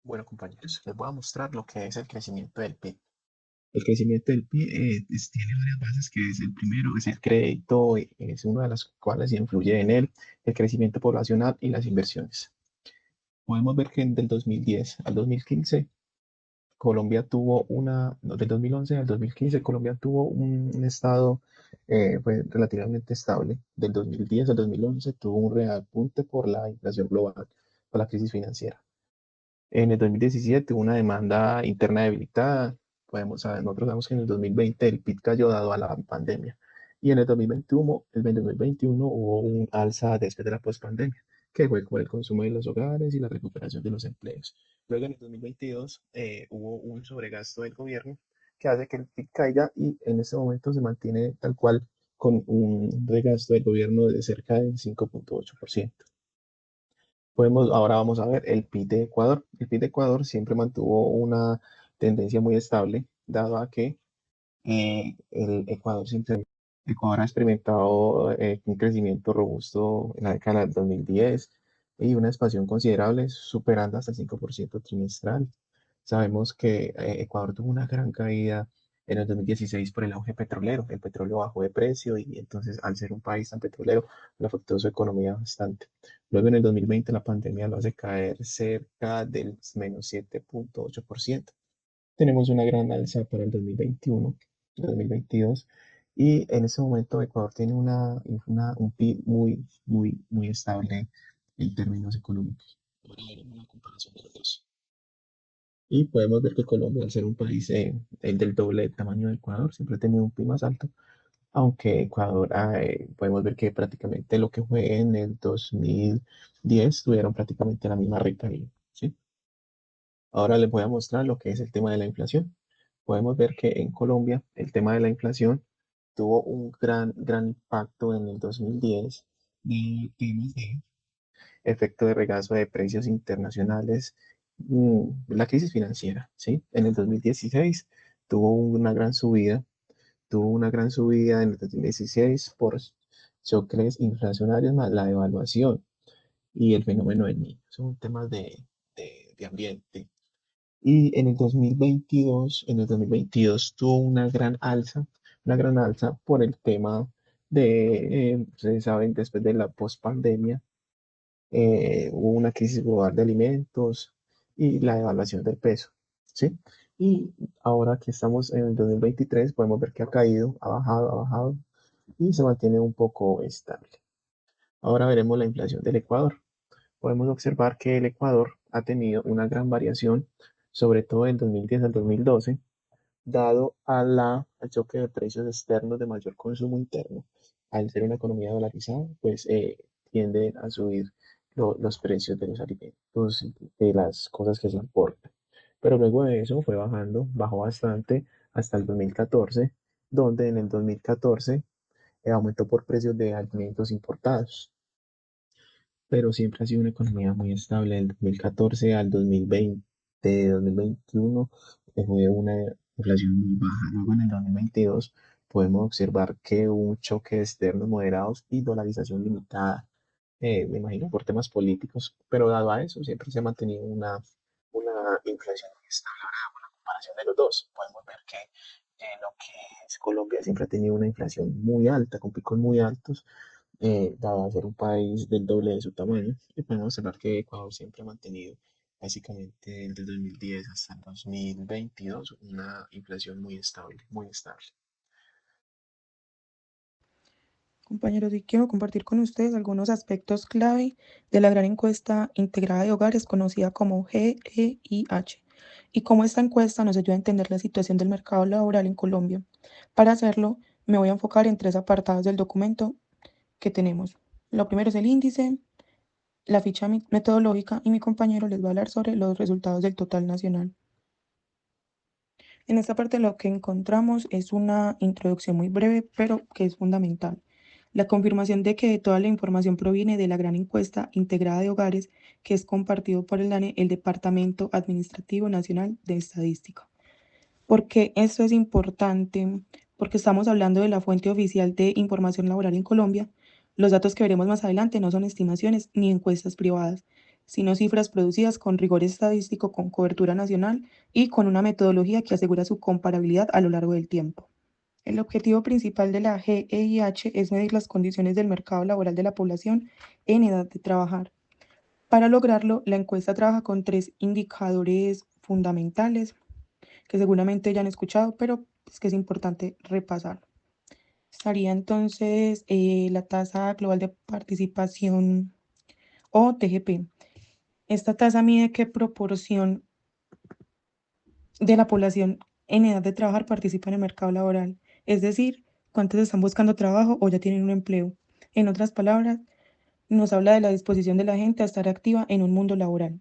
Bueno, compañeros, les voy a mostrar lo que es el crecimiento del PIB. El crecimiento del PIB tiene varias bases, que es el primero, es el crédito, es una de las cuales influye en él, el crecimiento poblacional y las inversiones. Podemos ver que del 2010 al 2015, Colombia tuvo no, del 2011 al 2015, Colombia tuvo un estado pues, relativamente estable. Del 2010 al 2011 tuvo un reapunte por la inflación global, por la crisis financiera. En el 2017 hubo una demanda interna debilitada. Nosotros sabemos que en el 2020 el PIB cayó dado a la pandemia. Y en el 2021, hubo un alza después de la pospandemia, que fue con el consumo de los hogares y la recuperación de los empleos. Luego en el 2022 hubo un sobregasto del gobierno que hace que el PIB caiga y en este momento se mantiene tal cual con un regasto del gobierno de cerca del 5,8%. Ahora vamos a ver el PIB de Ecuador. El PIB de Ecuador siempre mantuvo una tendencia muy estable, dado a que Ecuador ha experimentado un crecimiento robusto en la década del 2010 y una expansión considerable, superando hasta el 5% trimestral. Sabemos que Ecuador tuvo una gran caída en el 2016 por el auge petrolero. El petróleo bajó de precio y entonces, al ser un país tan petrolero, lo afectó su economía bastante. Luego, en el 2020, la pandemia lo hace caer cerca del -7,8%. Tenemos una gran alza para el 2021, 2022, y en este momento Ecuador tiene un PIB muy estable en términos económicos. Ahora veremos la comparación de los dos. Y podemos ver que Colombia, al ser un país del doble del tamaño de Ecuador, siempre ha tenido un PIB más alto, aunque Ecuador, podemos ver que prácticamente lo que fue en el 2010 tuvieron prácticamente la misma recaída, ¿sí? Ahora les voy a mostrar lo que es el tema de la inflación. Podemos ver que en Colombia el tema de la inflación tuvo un gran impacto en el 2010 de temas de efecto de regazo de precios internacionales, la crisis financiera, ¿sí? En el 2016 tuvo una gran subida, tuvo una gran subida en el 2016 por choques inflacionarios más la devaluación y el fenómeno del niño. Son temas de ambiente. Y en el 2022 tuvo una gran alza por el tema ustedes saben, después de la pospandemia, hubo una crisis global de alimentos y la devaluación del peso, ¿sí? Y ahora que estamos en el 2023, podemos ver que ha caído, ha bajado y se mantiene un poco estable. Ahora veremos la inflación del Ecuador. Podemos observar que el Ecuador ha tenido una gran variación, sobre todo en 2010 al 2012, dado al choque de precios externos de mayor consumo interno. Al ser una economía dolarizada, pues tienden a subir los precios de los alimentos, de las cosas que se importan. Pero luego de eso fue bajando, bajó bastante hasta el 2014, donde en el 2014 aumentó por precios de alimentos importados, pero siempre ha sido una economía muy estable. Del 2014 al 2020, 2021, fue una inflación muy baja. Luego en el 2022 podemos observar que hubo un choque externos moderados y dolarización limitada, me imagino por temas políticos, pero dado a eso siempre se ha mantenido una inflación muy estable. Ahora, una comparación de los dos, podemos ver que lo que es Colombia siempre ha tenido una inflación muy alta, con picos muy altos, dado a ser un país del doble de su tamaño. Y podemos observar que Ecuador siempre ha mantenido, básicamente desde el 2010 hasta el 2022, una inflación muy estable, muy estable. Compañeros, y quiero compartir con ustedes algunos aspectos clave de la gran encuesta integrada de hogares conocida como GEIH y cómo esta encuesta nos ayuda a entender la situación del mercado laboral en Colombia. Para hacerlo, me voy a enfocar en tres apartados del documento que tenemos. Lo primero es el índice, la ficha metodológica y mi compañero les va a hablar sobre los resultados del total nacional. En esta parte lo que encontramos es una introducción muy breve, pero que es fundamental. La confirmación de que toda la información proviene de la gran encuesta integrada de hogares que es compartido por el DANE, el Departamento Administrativo Nacional de Estadística. ¿Por qué esto es importante? Porque estamos hablando de la fuente oficial de información laboral en Colombia. Los datos que veremos más adelante no son estimaciones ni encuestas privadas, sino cifras producidas con rigor estadístico, con cobertura nacional y con una metodología que asegura su comparabilidad a lo largo del tiempo. El objetivo principal de la GEIH es medir las condiciones del mercado laboral de la población en edad de trabajar. Para lograrlo, la encuesta trabaja con tres indicadores fundamentales que seguramente ya han escuchado, pero es que es importante repasar. Estaría entonces la tasa global de participación o TGP. Esta tasa mide qué proporción de la población en edad de trabajar participa en el mercado laboral, es decir, cuántos están buscando trabajo o ya tienen un empleo. En otras palabras, nos habla de la disposición de la gente a estar activa en un mundo laboral.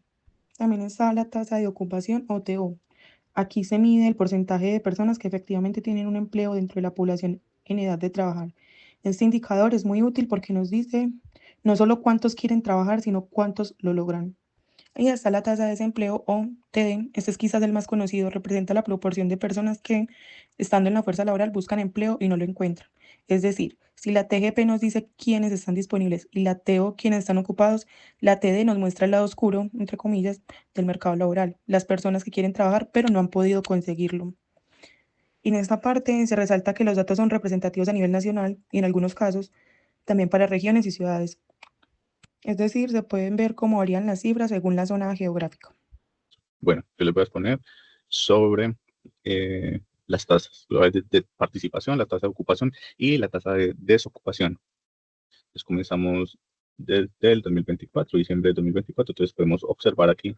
También está la tasa de ocupación o TO. Aquí se mide el porcentaje de personas que efectivamente tienen un empleo dentro de la población en edad de trabajar. Este indicador es muy útil porque nos dice no solo cuántos quieren trabajar, sino cuántos lo logran. Y está la tasa de desempleo o TD. Este es quizás el más conocido. Representa la proporción de personas que, estando en la fuerza laboral, buscan empleo y no lo encuentran. Es decir, si la TGP nos dice quiénes están disponibles y la TO quiénes están ocupados, la TD nos muestra el lado oscuro, entre comillas, del mercado laboral. Las personas que quieren trabajar pero no han podido conseguirlo. Y en esta parte se resalta que los datos son representativos a nivel nacional y en algunos casos también para regiones y ciudades. Es decir, se pueden ver cómo varían las cifras según la zona geográfica. Bueno, yo les voy a exponer sobre las tasas globales de participación, la tasa de ocupación y la tasa de desocupación. Entonces comenzamos desde el 2024, diciembre de 2024, entonces podemos observar aquí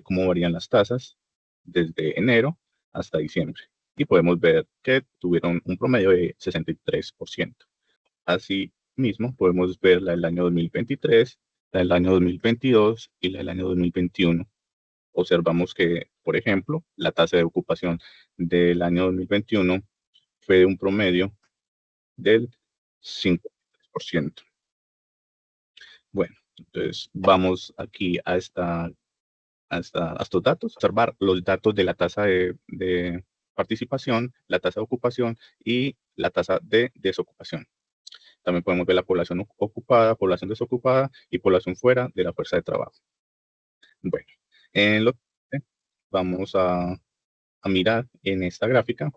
cómo varían las tasas desde enero hasta diciembre. Y podemos ver que tuvieron un promedio de 63%. Asimismo, podemos ver la del año 2023, la del año 2022 y la del año 2021. Observamos que, por ejemplo, la tasa de ocupación del año 2021 fue de un promedio del 53%. Bueno, entonces vamos aquí a estos datos, observar los datos de la tasa de participación, la tasa de ocupación y la tasa de desocupación. También podemos ver la población ocupada, población desocupada y población fuera de la fuerza de trabajo. Bueno, en lo que vamos a mirar en esta gráfica,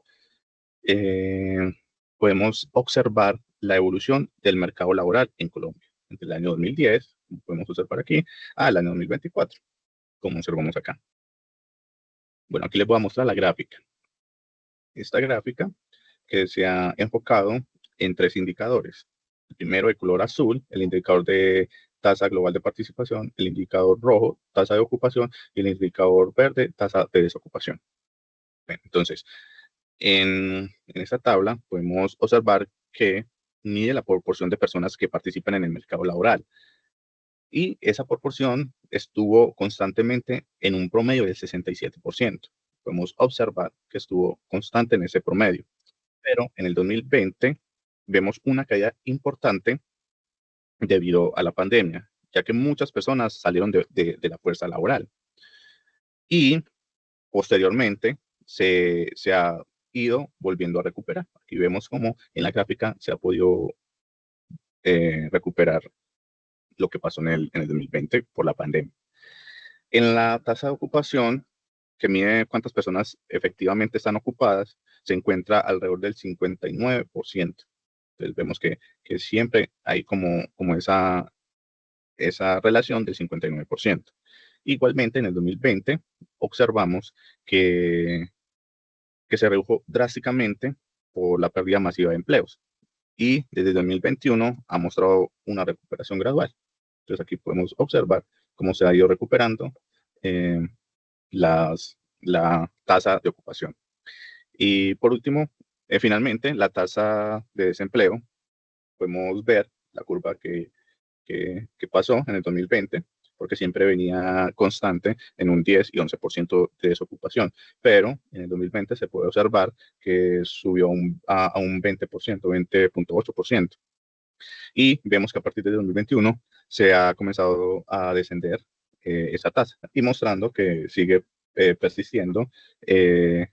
podemos observar la evolución del mercado laboral en Colombia entre el año 2010, como podemos observar aquí, al año 2024, como observamos acá. Bueno, aquí les voy a mostrar la gráfica. Esta gráfica que se ha enfocado en tres indicadores. El primero, de color azul, el indicador de tasa global de participación, el indicador rojo, tasa de ocupación, y el indicador verde, tasa de desocupación. Bueno, entonces, en esta tabla podemos observar que mide la proporción de personas que participan en el mercado laboral. Y esa proporción estuvo constantemente en un promedio del 67%. Podemos observar que estuvo constante en ese promedio. Pero en el 2020 vemos una caída importante debido a la pandemia, ya que muchas personas salieron de la fuerza laboral. Y posteriormente se ha ido volviendo a recuperar. Aquí vemos cómo en la gráfica se ha podido recuperar lo que pasó en el 2020 por la pandemia. En la tasa de ocupación, que mide cuántas personas efectivamente están ocupadas, se encuentra alrededor del 59%. Entonces vemos que siempre hay como esa relación del 59%. Igualmente, en el 2020 observamos que se redujo drásticamente por la pérdida masiva de empleos. Y desde 2021 ha mostrado una recuperación gradual. Entonces aquí podemos observar cómo se ha ido recuperando eh, la tasa de ocupación. Y por último, finalmente, la tasa de desempleo. Podemos ver la curva que pasó en el 2020, porque siempre venía constante en un 10 y 11% de desocupación, pero en el 2020 se puede observar que subió a un 20%, 20.8%. Y vemos que a partir de 2021 se ha comenzado a descender esa tasa y mostrando que sigue persistiendo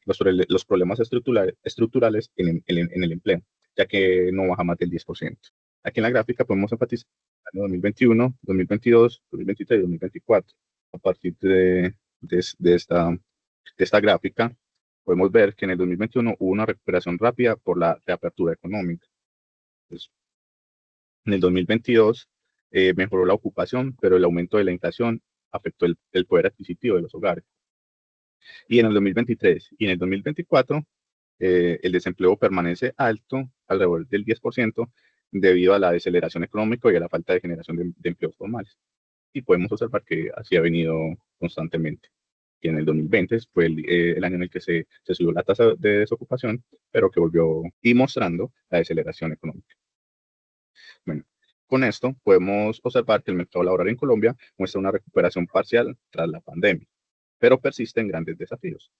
los problemas estructurales en el empleo, ya que no baja más del 10%. Aquí en la gráfica podemos enfatizar el año 2021, 2022, 2023 y 2024. A partir de esta gráfica, podemos ver que en el 2021 hubo una recuperación rápida por la reapertura económica. Entonces, en el 2022 mejoró la ocupación, pero el aumento de la inflación afectó el poder adquisitivo de los hogares. Y en el 2023 y en el 2024, el desempleo permanece alto, alrededor del 10%, debido a la deceleración económica y a la falta de generación de empleos formales. Y podemos observar que así ha venido constantemente. Y en el 2020 fue el año en el que se subió la tasa de desocupación, pero que volvió y mostrando la deceleración económica. Bueno, con esto podemos observar que el mercado laboral en Colombia muestra una recuperación parcial tras la pandemia, pero persisten grandes desafíos,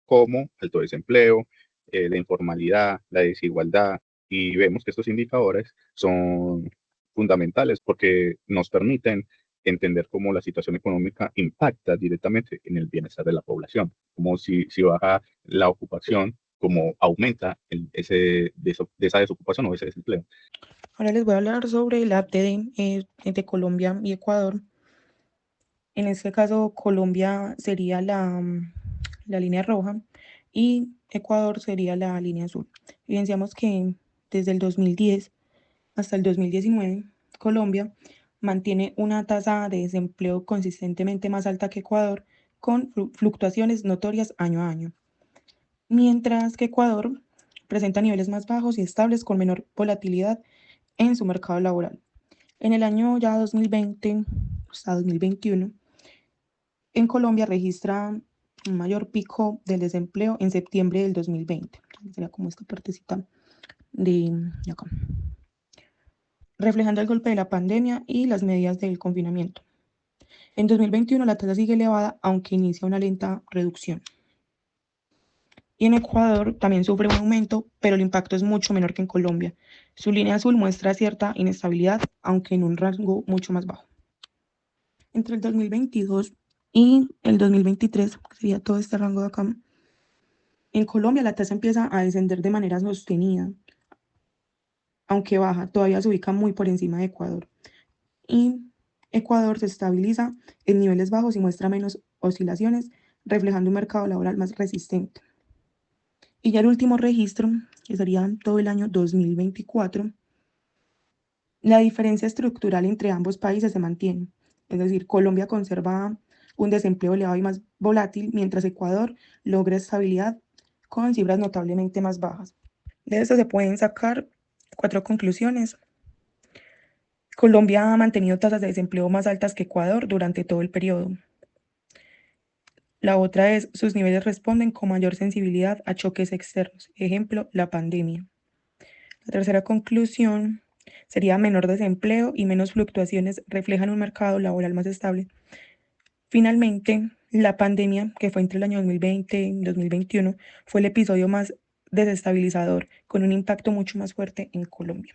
como alto desempleo, la informalidad, la desigualdad, y vemos que estos indicadores son fundamentales porque nos permiten entender cómo la situación económica impacta directamente en el bienestar de la población, como si baja la ocupación, como aumenta de esa desocupación o ese desempleo. Ahora les voy a hablar sobre la APD de Colombia y Ecuador. En este caso, Colombia sería la línea roja y Ecuador sería la línea azul. Evidenciamos que desde el 2010 hasta el 2019, Colombia mantiene una tasa de desempleo consistentemente más alta que Ecuador, con fluctuaciones notorias año a año, mientras que Ecuador presenta niveles más bajos y estables con menor volatilidad en su mercado laboral. En el año ya 2020 hasta 2021, en Colombia registra un mayor pico del desempleo en septiembre del 2020. Sería como esta partecita de acá, reflejando el golpe de la pandemia y las medidas del confinamiento. En 2021 la tasa sigue elevada, aunque inicia una lenta reducción. Y en Ecuador también sufre un aumento, pero el impacto es mucho menor que en Colombia. Su línea azul muestra cierta inestabilidad, aunque en un rango mucho más bajo. Entre el 2022 y el 2023, que sería todo este rango de acá, en Colombia la tasa empieza a descender de manera sostenida, aunque baja, todavía se ubica muy por encima de Ecuador. Y Ecuador se estabiliza en niveles bajos y muestra menos oscilaciones, reflejando un mercado laboral más resistente. Y ya el último registro, que sería todo el año 2024, la diferencia estructural entre ambos países se mantiene. Es decir, Colombia conserva un desempleo elevado y más volátil, mientras Ecuador logra estabilidad con cifras notablemente más bajas. De esto se pueden sacar 4 conclusiones. Colombia ha mantenido tasas de desempleo más altas que Ecuador durante todo el periodo. La otra es, sus niveles responden con mayor sensibilidad a choques externos, ejemplo, la pandemia. La tercera conclusión sería menor desempleo y menos fluctuaciones reflejan un mercado laboral más estable. Finalmente, la pandemia, que fue entre el año 2020 y 2021, fue el episodio más desestabilizador, con un impacto mucho más fuerte en Colombia.